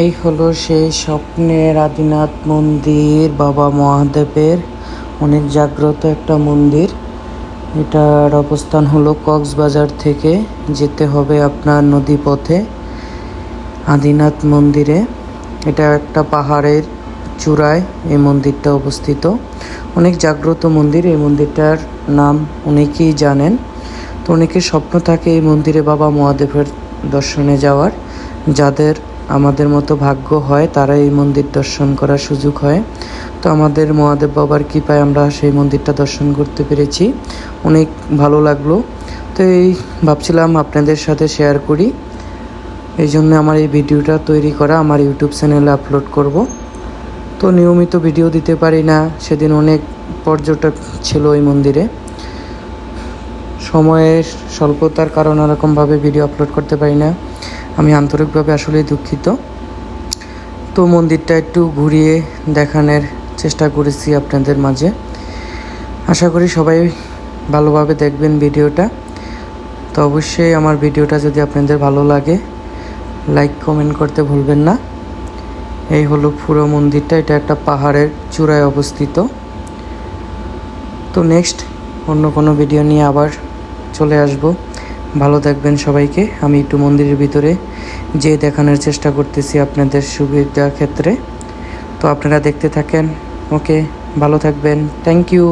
এই হলো সেই স্বপ্নের আদিনাথ মন্দির, বাবা মহাদেবের অনেক জাগ্রত একটা মন্দির। এটার অবস্থান হলো কক্সবাজার থেকে যেতে হবে আপনার নদীপথে আদিনাথ মন্দিরে। এটা একটা পাহাড়ের চূড়ায় এই মন্দিরটা অবস্থিত। অনেক জাগ্রত মন্দির। এই মন্দিরটার নাম অনেকেই জানেন। তো অনেকের স্বপ্ন থাকে এই মন্দিরে বাবা মহাদেবের দর্শনে যাওয়ার। যাদের আমাদের মতো ভাগ্য হয় তারা এই মন্দির দর্শন করার সুযোগ হয়। তো আমাদের মহাদেব বাবার কৃপায় আমরা সেই মন্দিরটা দর্শন করতে পেরেছি। অনেক ভালো লাগলো। তো এই ভাবছিলাম আপনাদের সাথে শেয়ার করি, এই জন্য আমার এই ভিডিওটা তৈরি করা, আমার ইউটিউব চ্যানেলে আপলোড করব। তো নিয়মিত ভিডিও দিতে পারি না, সেদিন অনেক পর্যটক ছিল এই মন্দিরে। সময়ের স্বল্পতার কারণে এরকমভাবে ভিডিও আপলোড করতে পারি না, আমি আন্তরিকভাবে আসলেই দুঃখিত। তো মন্দিরটা একটু ঘুরিয়ে দেখানোর চেষ্টা করেছি আপনাদের মাঝে। আশা করি সবাই ভালোভাবে দেখবেন ভিডিওটা। তো অবশ্যই আমার ভিডিওটা যদি আপনাদের ভালো লাগে লাইক কমেন্ট করতে ভুলবেন না। এই হলো পুরো মন্দিরটা, এটা একটা পাহাড়ের চূড়ায় অবস্থিত। তো নেক্সট অন্য কোনো ভিডিও নিয়ে আবার চলে আসব। ভালো থাকবেন সবাইকে। আমি একটু মন্দিরের ভিতরে যে দেখানোর চেষ্টা করতেছি আপনাদের সুবিধার ক্ষেত্রে। তো আপনারা দেখতে থাকেন। ওকে, ভালো থাকবেন। Thank you.